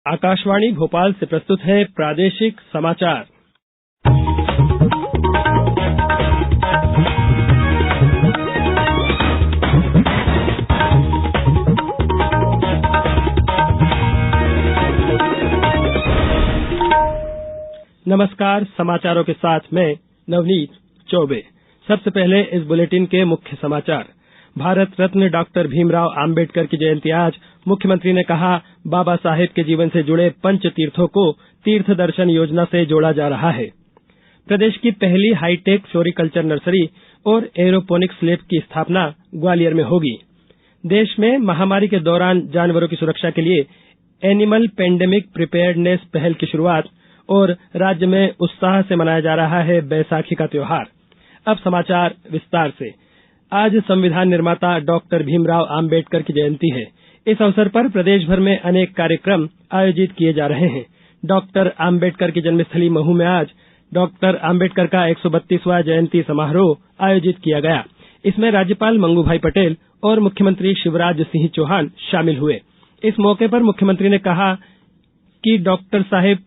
आकाशवाणी भोपाल से प्रस्तुत है प्रादेशिक समाचार। नमस्कार, समाचारों के साथ मैं नवनीत चौबे। सबसे पहले इस बुलेटिन के मुख्य समाचार। भारत रत्न डॉक्टर भीमराव आम्बेडकर की जयंती आज। मुख्यमंत्री ने कहा, बाबा साहेब के जीवन से जुड़े पंच तीर्थों को तीर्थ दर्शन योजना से जोड़ा जा रहा है। प्रदेश की पहली हाईटेक फ्लोरिकल्चर नर्सरी और एरोपोनिक्स लैब की स्थापना ग्वालियर में होगी। देश में महामारी के दौरान जानवरों की सुरक्षा के लिए एनिमल पेंडेमिक प्रिपेयर्डनेस पहल की शुरुआत और राज्य में उत्साह से मनाया जा रहा है बैसाखी का त्योहार। अब समाचार विस्तार से। आज संविधान निर्माता डॉक्टर भीमराव आम्बेडकर की जयंती है। इस अवसर पर प्रदेश भर में अनेक कार्यक्रम आयोजित किए जा रहे हैं। डॉक्टर आम्बेडकर की जन्मस्थली महू में आज डॉक्टर आम्बेडकर का 132वां जयंती समारोह आयोजित किया गया। इसमें राज्यपाल मंगूभाई पटेल और मुख्यमंत्री शिवराज सिंह चौहान शामिल हुए। इस मौके पर मुख्यमंत्री ने कहा कि डॉक्टर साहेब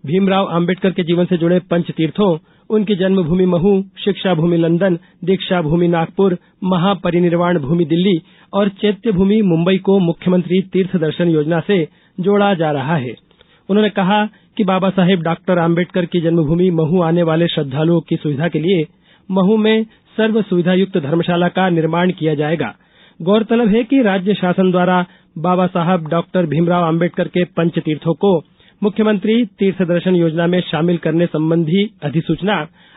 भीमराव आम्बेडकर के जीवन से जुड़े पंच तीर्थों, उनकी जन्मभूमि महू, शिक्षा भूमि लंदन, दीक्षा भूमि नागपुर, महापरिनिर्वाण भूमि दिल्ली और चैत्य भूमि मुंबई को मुख्यमंत्री तीर्थ दर्शन योजना से जोड़ा जा रहा है। उन्होंने कहा कि बाबा साहेब डॉक्टर आम्बेडकर की जन्मभूमि महू आने वाले श्रद्धालुओं की सुविधा के लिए महू में सर्व सुविधा युक्त धर्मशाला का निर्माण किया जाएगा। गौरतलब है कि राज्य शासन द्वारा बाबा साहब डॉक्टर भीमराव आम्बेडकर के पंच तीर्थों को मुख्यमंत्री तीर्थ दर्शन योजना में शामिल करने संबंधी अधिसूचना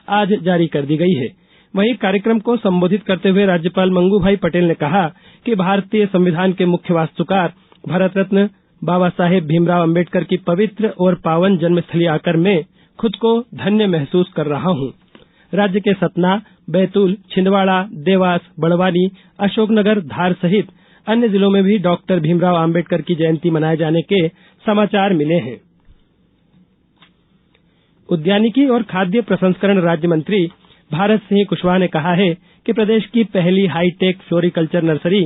आज जारी कर दी गई है। वहीं कार्यक्रम को संबोधित करते हुए राज्यपाल मंगूभाई पटेल ने कहा कि भारतीय संविधान के मुख्य वास्तुकार भारत रत्न बाबा साहेब भीमराव आम्बेडकर की पवित्र और पावन जन्मस्थली आकर मैं खुद को धन्य महसूस कर रहा हूं। राज्य के सतना, बैतूल, छिंदवाड़ा, देवास, बड़वानी, अशोकनगर, धार सहित अन्य जिलों में भी डॉक्टर भीमराव आम्बेडकर की जयंती मनाए जाने के समाचार मिले हैं। उद्यानिकी और खाद्य प्रसंस्करण राज्य मंत्री भारत सिंह कुशवाहा ने कहा है कि प्रदेश की पहली हाईटेक फ्लोरिकल्चर नर्सरी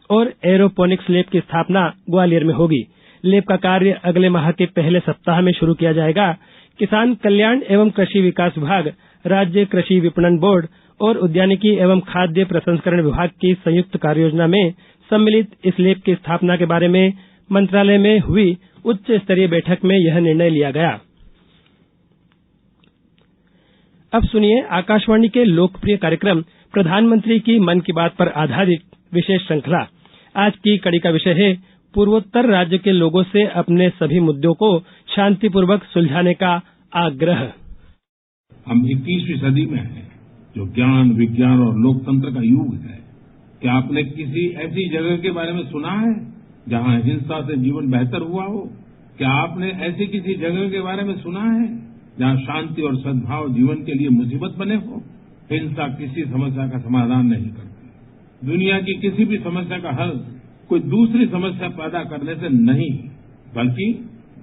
और एरोपोनिक्स लैब की स्थापना ग्वालियर में होगी। लैब का कार्य अगले माह के पहले सप्ताह में शुरू किया जाएगा। किसान कल्याण एवं कृषि विकास विभाग, राज्य कृषि विपणन बोर्ड और उद्यानिकी एवं खाद्य प्रसंस्करण विभाग की संयुक्त कार्ययोजना में सम्मिलित इस लैब की स्थापना के बारे में मंत्रालय में हुई उच्च स्तरीय बैठक में यह निर्णय लिया गया। अब सुनिए आकाशवाणी के लोकप्रिय कार्यक्रम प्रधानमंत्री की मन की बात पर आधारित विशेष श्रृंखला। आज की कड़ी का विषय है पूर्वोत्तर राज्य के लोगों से अपने सभी मुद्दों को शांतिपूर्वक सुलझाने का आग्रह। हम 21वीं सदी में हैं, जो ज्ञान, विज्ञान और लोकतंत्र का युग है। क्या आपने किसी ऐसी जगह के बारे में सुना है जहां हिंसा से जीवन बेहतर हुआ हो? क्या आपने ऐसी किसी जगह के बारे में सुना है जहां शांति और सद्भाव जीवन के लिए मुसीबत बने हो? हिंसा किसी समस्या का समाधान नहीं करती। दुनिया की किसी भी समस्या का हल कोई दूसरी समस्या पैदा करने से नहीं, बल्कि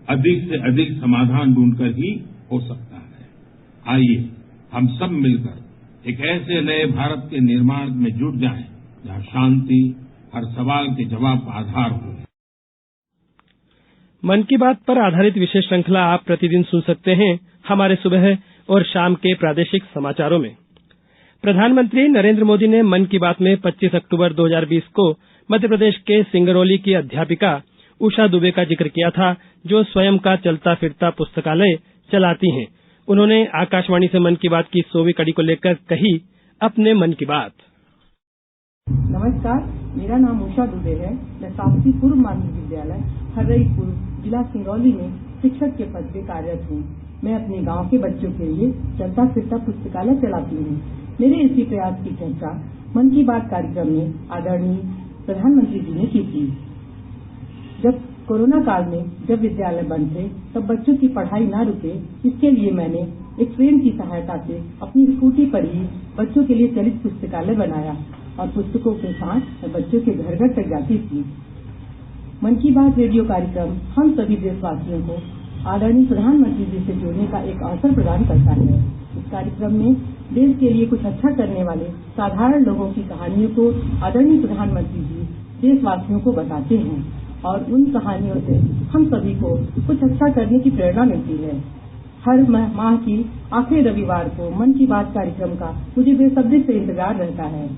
अधिक से अधिक समाधान ढूंढकर ही हो सकता है। आइए हम सब मिलकर एक ऐसे नए भारत के निर्माण में जुट जाएं जहां शांति हर सवाल के जवाब का आधार हो। मन की बात पर आधारित विशेष श्रृंखला आप प्रतिदिन सुन सकते हैं हमारे सुबह और शाम के प्रादेशिक समाचारों में। प्रधानमंत्री नरेंद्र मोदी ने मन की बात में 25 अक्टूबर 2020 को मध्य प्रदेश के सिंगरौली की अध्यापिका उषा दुबे का जिक्र किया था, जो स्वयं का चलता फिरता पुस्तकालय चलाती हैं। उन्होंने आकाशवाणी से मन की बात की 100वीं कड़ी को लेकर कही अपने मन की बात। नमस्कार, मेरा नाम उषा दुबे है। मैं शासकीय पूर्व माध्यमिक विद्यालय हरईपुर, जिला सिंगरौली में शिक्षक के पद पे कार्यरत हूँ। मैं अपने गांव के बच्चों के लिए चलता फिरता पुस्तकालय चलाती हूँ। मेरे इसी प्रयास की चर्चा मन की बात कार्यक्रम में आदरणीय प्रधानमंत्री जी ने की थी। जब कोरोना काल में जब विद्यालय बंद थे, तब बच्चों की पढ़ाई न रुके, इसके लिए मैंने एक फ्रेंड की सहायता से अपनी स्कूटी पर ही बच्चों के लिए चलित पुस्तकालय बनाया और पुस्तकों के साथ मैं बच्चों के घर घर तक जाती थी। मन की बात रेडियो कार्यक्रम हम सभी देशवासियों को आदरणीय प्रधानमंत्री जी से जोड़ने का एक अवसर प्रदान करता है। इस कार्यक्रम में देश के लिए कुछ अच्छा करने वाले साधारण लोगों की कहानियों को आदरणीय प्रधानमंत्री जी देशवासियों को बताते हैं। और उन कहानियों से हम सभी को कुछ अच्छा करने की प्रेरणा मिलती है। हर माह की आखिरी रविवार को मन की बात कार्यक्रम का मुझे बेसब्री से इंतजार रहता है।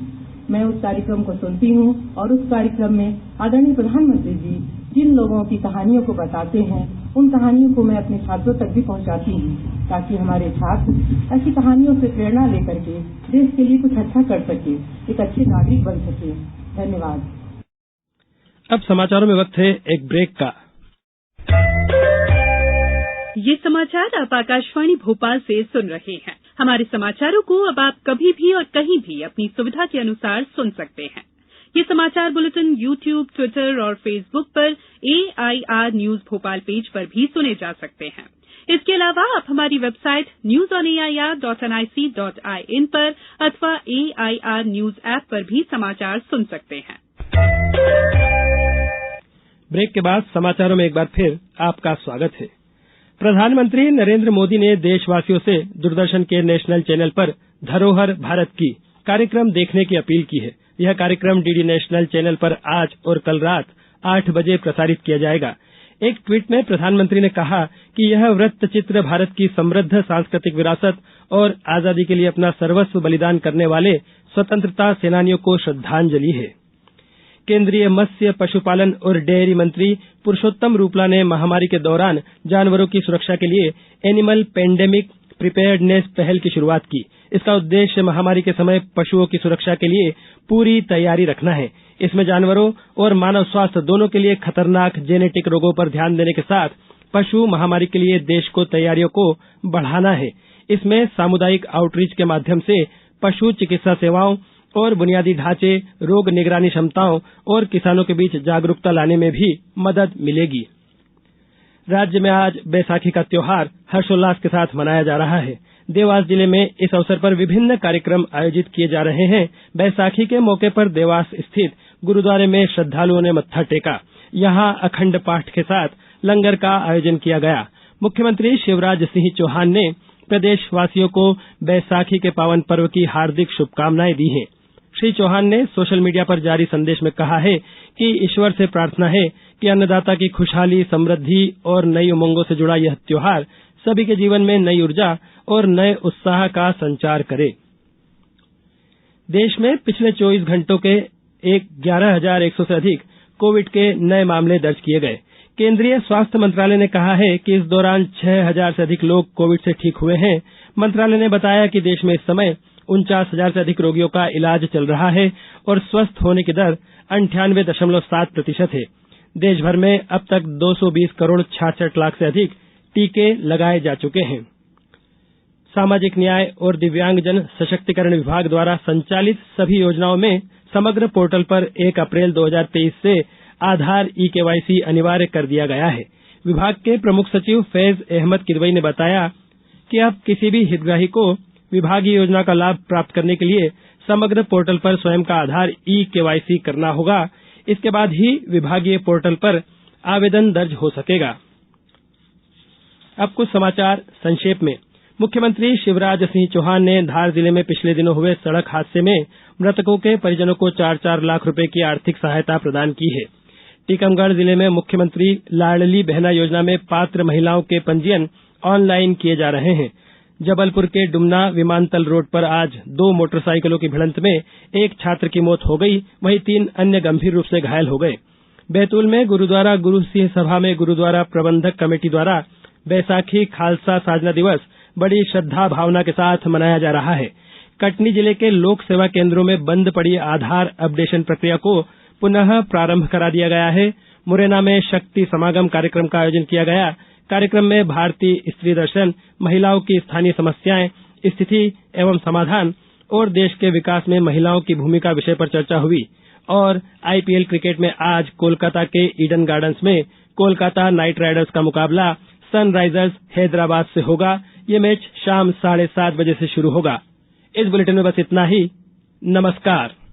मैं उस कार्यक्रम को सुनती हूँ और उस कार्यक्रम में आदरणीय प्रधानमंत्री जी जिन लोगों की कहानियों को बताते हैं, उन कहानियों को मैं अपने छात्रों तक भी पहुँचाती हूँ, ताकि हमारे छात्र ऐसी कहानियों से प्रेरणा लेकर के देश के लिए कुछ अच्छा कर सके, एक अच्छे नागरिक बन सके। धन्यवाद। अब समाचारों में वक्त है एक ब्रेक का। ये समाचार आप आकाशवाणी भोपाल से सुन रहे हैं। हमारे समाचारों को अब आप कभी भी और कहीं भी अपनी सुविधा के अनुसार सुन सकते हैं। ये समाचार बुलेटिन YouTube, ट्विटर और फेसबुक पर AIR न्यूज भोपाल पेज पर भी सुने जा सकते हैं। इसके अलावा आप हमारी वेबसाइट newsonair.nic.in पर अथवा AIR न्यूज ऐप पर भी समाचार सुन सकते हैं। ब्रेक के बाद समाचारों में एक बार फिर आपका स्वागत है। प्रधानमंत्री नरेंद्र मोदी ने देशवासियों से दूरदर्शन के नेशनल चैनल पर धरोहर भारत की कार्यक्रम देखने की अपील की है। यह कार्यक्रम डीडी नेशनल चैनल पर आज और कल रात 8 बजे प्रसारित किया जाएगा। एक ट्वीट में प्रधानमंत्री ने कहा कि यह वृत्तचित्र भारत की समृद्ध सांस्कृतिक विरासत और आजादी के लिए अपना सर्वस्व बलिदान करने वाले स्वतंत्रता सेनानियों को श्रद्धांजलि है। केंद्रीय मत्स्य, पशुपालन और डेयरी मंत्री पुरुषोत्तम रूपला ने महामारी के दौरान जानवरों की सुरक्षा के लिए एनिमल पेंडेमिक प्रिपेयर्डनेस पहल की शुरुआत की। इसका उद्देश्य महामारी के समय पशुओं की सुरक्षा के लिए पूरी तैयारी रखना है। इसमें जानवरों और मानव स्वास्थ्य दोनों के लिए खतरनाक जेनेटिक रोगों पर ध्यान देने के साथ पशु महामारी के लिए देश को तैयारियों को बढ़ाना है। इसमें सामुदायिक आउटरीच के माध्यम से पशु चिकित्सा सेवाओं और बुनियादी ढांचे, रोग निगरानी क्षमताओं और किसानों के बीच जागरूकता लाने में भी मदद मिलेगी। राज्य में आज बैसाखी का त्योहार हर्षोल्लास के साथ मनाया जा रहा है। देवास जिले में इस अवसर पर विभिन्न कार्यक्रम आयोजित किए जा रहे हैं। बैसाखी के मौके पर देवास स्थित गुरुद्वारे में श्रद्धालुओं ने मत्था टेका। यहां अखंड पाठ के साथ लंगर का आयोजन किया गया। मुख्यमंत्री शिवराज सिंह चौहान ने प्रदेशवासियों को बैसाखी के पावन पर्व की हार्दिक शुभकामनाएं दी हैं। श्री चौहान ने सोशल मीडिया पर जारी संदेश में कहा है कि ईश्वर से प्रार्थना है कि अन्नदाता की खुशहाली, समृद्धि और नई उमंगों से जुड़ा यह त्योहार सभी के जीवन में नई ऊर्जा और नए उत्साह का संचार करे। देश में पिछले 24 घंटों के 11,100 से अधिक कोविड के नए मामले दर्ज किए गए। केंद्रीय स्वास्थ्य मंत्रालय ने कहा है कि इस दौरान 6,000 से अधिक लोग कोविड से ठीक हुए हैं। मंत्रालय ने बताया कि देश में इस समय 49,000 से अधिक रोगियों का इलाज चल रहा है और स्वस्थ होने की दर 98.7% है। देश भर में अब तक 220 करोड़ 66 लाख से अधिक टीके लगाए जा चुके हैं। सामाजिक न्याय और दिव्यांगजन सशक्तिकरण विभाग द्वारा संचालित सभी योजनाओं में समग्र पोर्टल पर 1 अप्रैल 2023 से आधार ई-केवाईसी अनिवार्य कर दिया गया है। विभाग के प्रमुख सचिव फैज अहमद किदवई ने बताया कि अब किसी भी हितग्राही को विभागीय योजना का लाभ प्राप्त करने के लिए समग्र पोर्टल पर स्वयं का आधार ई-केवाईसी करना होगा। इसके बाद ही विभागीय पोर्टल पर आवेदन दर्ज हो सकेगा। अब कुछ समाचार संक्षेप में। मुख्यमंत्री शिवराज सिंह चौहान ने धार जिले में पिछले दिनों हुए सड़क हादसे में मृतकों के परिजनों को 4-4 लाख रुपए की आर्थिक सहायता प्रदान की है। टीकमगढ़ जिले में मुख्यमंत्री लाडली बहना योजना में पात्र महिलाओं के पंजीयन ऑनलाइन किए जा रहे हैं। जबलपुर के डुमना विमानतल रोड पर आज 2 मोटरसाइकिलों की भिड़ंत में एक छात्र की मौत हो गई, वहीं 3 अन्य गंभीर रूप से घायल हो गए। बैतूल में गुरुद्वारा गुरु सिंह सभा में गुरुद्वारा प्रबंधक कमेटी द्वारा बैसाखी खालसा साधना दिवस बड़ी श्रद्धा भावना के साथ मनाया जा रहा है। कटनी जिले के लोक सेवा केंद्रों में बंद पड़ी आधार अपडेशन प्रक्रिया को पुनः प्रारंभ करा दिया गया है। मुरैना में शक्ति समागम कार्यक्रम का आयोजन किया गया। कार्यक्रम में भारतीय स्त्री दर्शन, महिलाओं की स्थानीय समस्याएं, स्थिति एवं समाधान और देश के विकास में महिलाओं की भूमिका विषय पर चर्चा हुई। और आईपीएल क्रिकेट में आज कोलकाता के ईडन गार्डन्स में कोलकाता नाइट राइडर्स का मुकाबला सनराइजर्स हैदराबाद से होगा। ये मैच शाम 7:30 बजे से शुरू होगा। इस बुलेटिन में बस इतना ही। नमस्कार।